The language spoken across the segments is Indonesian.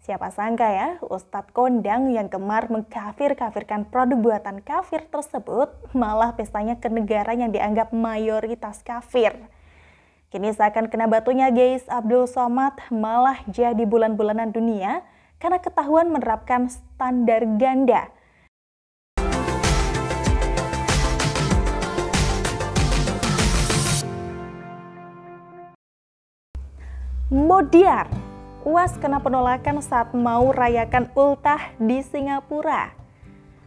Siapa sangka ya, Ustadz kondang yang gemar mengkafir-kafirkan produk buatan kafir tersebut malah pestanya ke negara yang dianggap mayoritas kafir. Kini seakan kena batunya guys, Abdul Somad malah jadi bulan-bulanan dunia karena ketahuan menerapkan standar ganda. Modiar, UAS kena penolakan saat mau rayakan ultah di Singapura.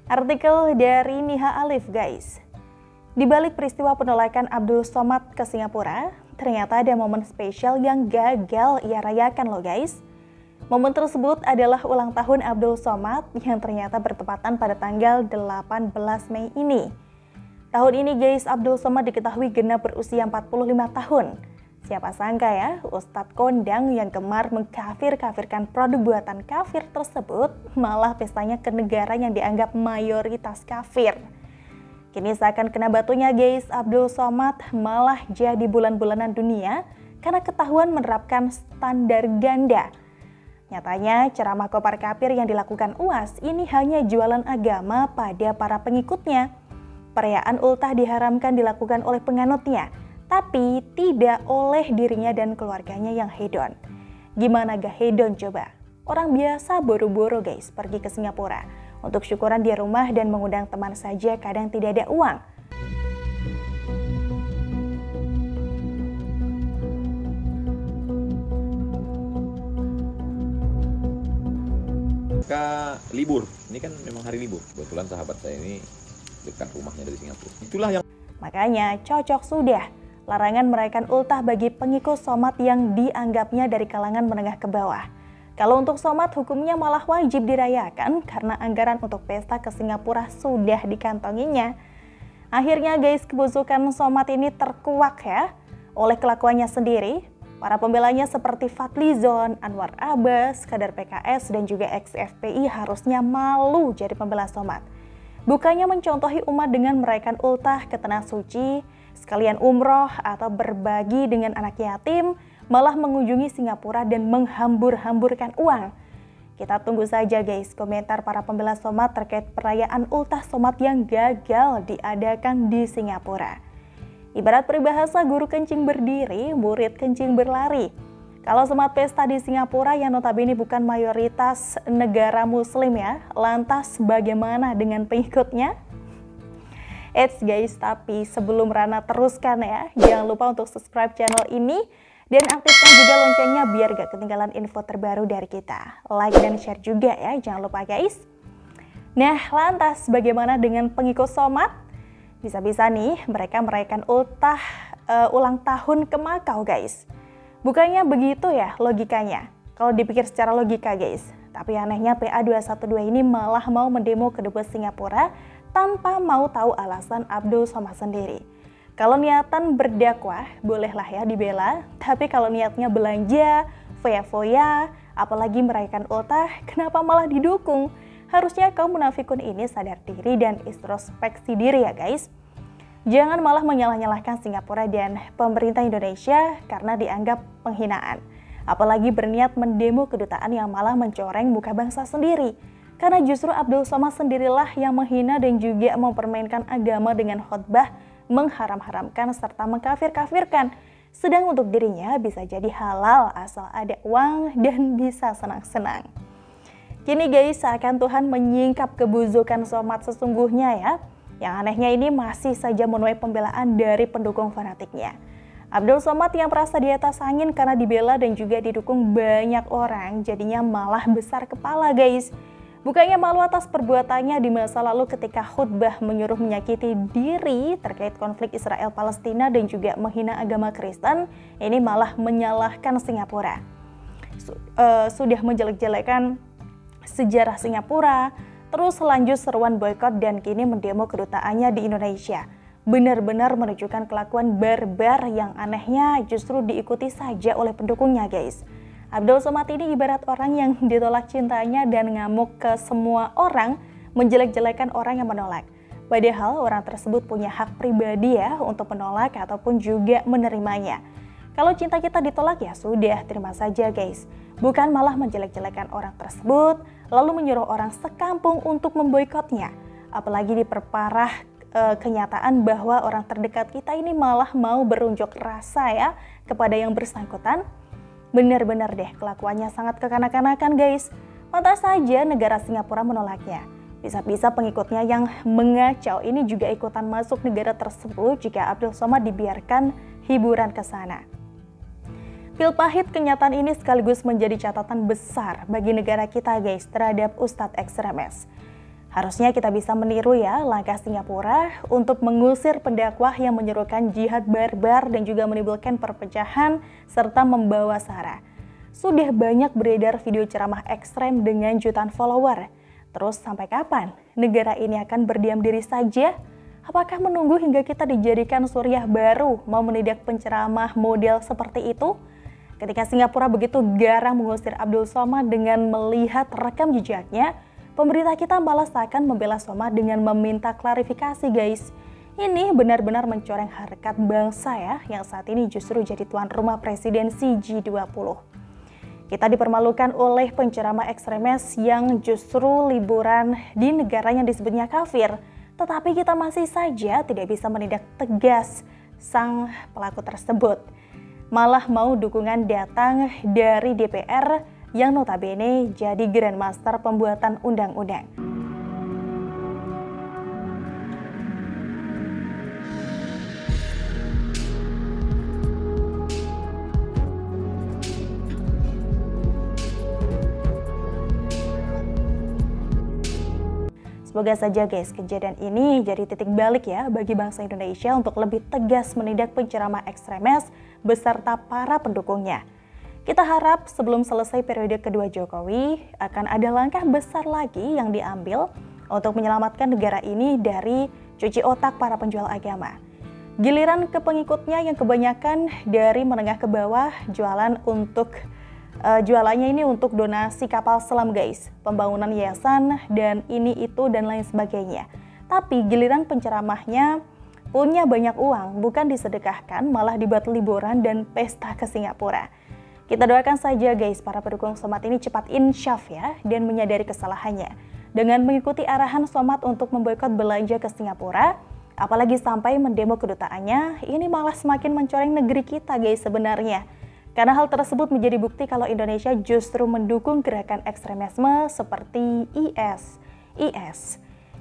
Artikel dari Niha Alif guys. Di balik peristiwa penolakan Abdul Somad ke Singapura, ternyata ada momen spesial yang gagal ia rayakan loh guys. Momen tersebut adalah ulang tahun Abdul Somad yang ternyata bertepatan pada tanggal 18 Mei ini. Tahun ini guys, Abdul Somad diketahui genap berusia 45 tahun. Siapa sangka ya, Ustadz kondang yang gemar mengkafir-kafirkan produk buatan kafir tersebut malah pestanya ke negara yang dianggap mayoritas kafir. Kini seakan kena batunya guys, Abdul Somad malah jadi bulan-bulanan dunia karena ketahuan menerapkan standar ganda. Nyatanya ceramah kopar kafir yang dilakukan UAS ini hanya jualan agama pada para pengikutnya. Perayaan ultah diharamkan dilakukan oleh penganutnya, tapi tidak oleh dirinya dan keluarganya yang hedon. Gimana gak hedon coba? Orang biasa boro-boro guys pergi ke Singapura untuk syukuran di rumah dan mengundang teman saja kadang tidak ada uang. Libur, ini kan memang hari libur. Kebetulan sahabat saya ini dekat rumahnya dari Singapura. Itulah yang makanya cocok sudah larangan merayakan ultah bagi pengikut Somad yang dianggapnya dari kalangan menengah ke bawah. Kalau untuk Somad hukumnya malah wajib dirayakan karena anggaran untuk pesta ke Singapura sudah dikantonginya. Akhirnya guys, kebusukan Somad ini terkuak ya oleh kelakuannya sendiri. Para pembelanya seperti Fadlizon, Anwar Abbas, kader PKS dan juga ex-FPI harusnya malu jadi pembela Somad. Bukannya mencontohi umat dengan merayakan ultah ke tanah suci, sekalian umroh atau berbagi dengan anak yatim, malah mengunjungi Singapura dan menghambur-hamburkan uang. Kita tunggu saja guys komentar para pembela Somad terkait perayaan ultah Somad yang gagal diadakan di Singapura. Ibarat peribahasa guru kencing berdiri, murid kencing berlari. Kalau Somad pesta di Singapura yang notabene bukan mayoritas negara muslim ya, lantas bagaimana dengan pengikutnya? Eits guys, tapi sebelum Rana teruskan ya, jangan lupa untuk subscribe channel ini dan aktifkan juga loncengnya biar gak ketinggalan info terbaru dari kita. Like dan share juga ya, jangan lupa guys. Nah, lantas bagaimana dengan pengikut Somad? Bisa-bisa nih mereka merayakan ultah ulang tahun ke Makau guys. Bukannya begitu ya logikanya, kalau dipikir secara logika guys. Tapi anehnya PA212 ini malah mau mendemo ke Dubes Singapura tanpa mau tahu alasan Abdul Somad sendiri. Kalau niatan berdakwah, bolehlah ya dibela. Tapi kalau niatnya belanja, foya-foya, apalagi merayakan ultah, kenapa malah didukung? Harusnya kaum munafikun ini sadar diri dan introspeksi diri ya guys. Jangan malah menyalah-nyalahkan Singapura dan pemerintah Indonesia karena dianggap penghinaan. Apalagi berniat mendemo kedutaan yang malah mencoreng muka bangsa sendiri. Karena justru Abdul Somad sendirilah yang menghina dan juga mempermainkan agama dengan khotbah mengharam-haramkan serta mengkafir-kafirkan. Sedang untuk dirinya bisa jadi halal asal ada uang dan bisa senang-senang. Kini guys, seakan Tuhan menyingkap kebusukan Somad sesungguhnya ya. Yang anehnya ini masih saja menuai pembelaan dari pendukung fanatiknya. Abdul Somad yang merasa di atas angin karena dibela dan juga didukung banyak orang, jadinya malah besar kepala guys. Bukannya malu atas perbuatannya di masa lalu ketika khutbah menyuruh menyakiti diri terkait konflik Israel-Palestina dan juga menghina agama Kristen, ini malah menyalahkan Singapura. Sudah menjelek-jelekan sejarah Singapura, terus lanjut seruan boykot dan kini mendemo kedutaannya di Indonesia. Benar-benar menunjukkan kelakuan barbar yang anehnya justru diikuti saja oleh pendukungnya guys. Abdul Somad ini ibarat orang yang ditolak cintanya dan ngamuk ke semua orang, menjelek-jelekan orang yang menolak. Padahal orang tersebut punya hak pribadi ya untuk menolak ataupun juga menerimanya. Kalau cinta kita ditolak ya sudah, terima saja guys. Bukan malah menjelek-jelekan orang tersebut, lalu menyuruh orang sekampung untuk memboikotnya. Apalagi diperparah kenyataan bahwa orang terdekat kita ini malah mau berunjuk rasa ya kepada yang bersangkutan. Benar-benar deh kelakuannya sangat kekanak-kanakan guys. Pantas saja negara Singapura menolaknya. Bisa-bisa pengikutnya yang mengacau ini juga ikutan masuk negara tersebut jika Abdul Somad dibiarkan hiburan ke sana. Pil pahit kenyataan ini sekaligus menjadi catatan besar bagi negara kita guys terhadap Ustadz ekstremis. Harusnya kita bisa meniru ya langkah Singapura untuk mengusir pendakwah yang menyerukan jihad barbar dan juga menimbulkan perpecahan serta membawa sara. Sudah banyak beredar video ceramah ekstrem dengan jutaan follower. Terus sampai kapan negara ini akan berdiam diri saja? Apakah menunggu hingga kita dijadikan suriah baru mau menindak penceramah model seperti itu? Ketika Singapura begitu garang mengusir Abdul Somad dengan melihat rekam jejaknya, pemerintah kita malah seakan membela Somad dengan meminta klarifikasi guys. Ini benar-benar mencoreng harkat bangsa ya, yang saat ini justru jadi tuan rumah presidensi G20. Kita dipermalukan oleh penceramah ekstremis yang justru liburan di negara yang disebutnya kafir. Tetapi kita masih saja tidak bisa menindak tegas sang pelaku tersebut. Malah mau dukungan datang dari DPR yang notabene jadi grandmaster pembuatan undang-undang. Semoga saja guys kejadian ini jadi titik balik ya bagi bangsa Indonesia untuk lebih tegas menindak penceramah ekstremis beserta para pendukungnya. Kita harap sebelum selesai periode kedua Jokowi akan ada langkah besar lagi yang diambil untuk menyelamatkan negara ini dari cuci otak para penjual agama. Giliran ke pengikutnya yang kebanyakan dari menengah ke bawah jualannya ini untuk donasi kapal selam guys, pembangunan yayasan dan ini itu dan lain sebagainya. Tapi giliran penceramahnya punya banyak uang, bukan disedekahkan malah dibuat liburan dan pesta ke Singapura. Kita doakan saja guys para pendukung Somad ini cepat insyaf ya dan menyadari kesalahannya. Dengan mengikuti arahan Somad untuk memboikot belanja ke Singapura, apalagi sampai mendemo kedutaannya, ini malah semakin mencoreng negeri kita guys sebenarnya. Karena hal tersebut menjadi bukti kalau Indonesia justru mendukung gerakan ekstremisme seperti IS.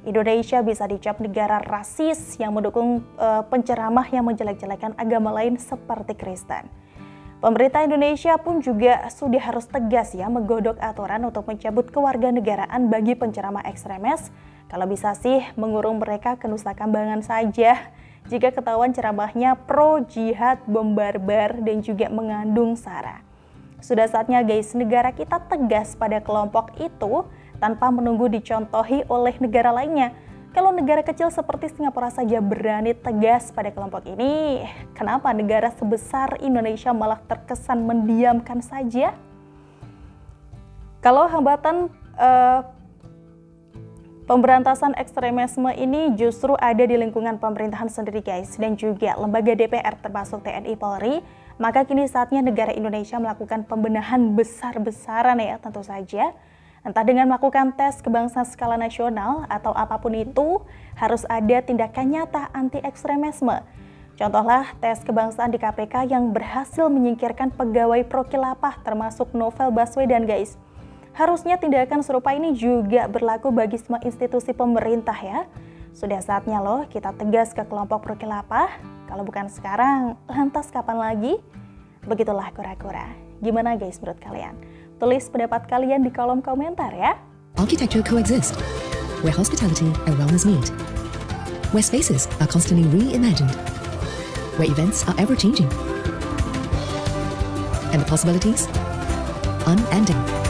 Indonesia bisa dicap negara rasis yang mendukung penceramah yang menjelek-jelekan agama lain seperti Kristen. Pemerintah Indonesia pun juga sudah harus tegas ya menggodok aturan untuk mencabut kewarganegaraan bagi penceramah ekstremis. Kalau bisa sih mengurung mereka ke Nusa Kambangan saja. Jika ketahuan ceramahnya pro jihad, bom barbar, dan juga mengandung sara. Sudah saatnya guys, negara kita tegas pada kelompok itu tanpa menunggu dicontohi oleh negara lainnya. Kalau negara kecil seperti Singapura saja berani tegas pada kelompok ini, kenapa negara sebesar Indonesia malah terkesan mendiamkan saja? Kalau hambatan pemberantasan ekstremisme ini justru ada di lingkungan pemerintahan sendiri guys dan juga lembaga DPR termasuk TNI Polri, maka kini saatnya negara Indonesia melakukan pembenahan besar-besaran ya tentu saja. Entah dengan melakukan tes kebangsaan skala nasional atau apapun itu, harus ada tindakan nyata anti ekstremisme. Contohlah tes kebangsaan di KPK yang berhasil menyingkirkan pegawai pro khilafah termasuk Novel Baswedan guys. Harusnya tindakan serupa ini juga berlaku bagi semua institusi pemerintah ya. Sudah saatnya loh kita tegas ke kelompok pro khilafah. Kalau bukan sekarang, lantas kapan lagi? Begitulah kura-kura. Gimana guys menurut kalian? Tulis pendapat kalian di kolom komentar ya. Architecture coexist, where hospitality and wellness meet, where spaces are constantly reimagined, where events are ever-changing, and the possibilities unending.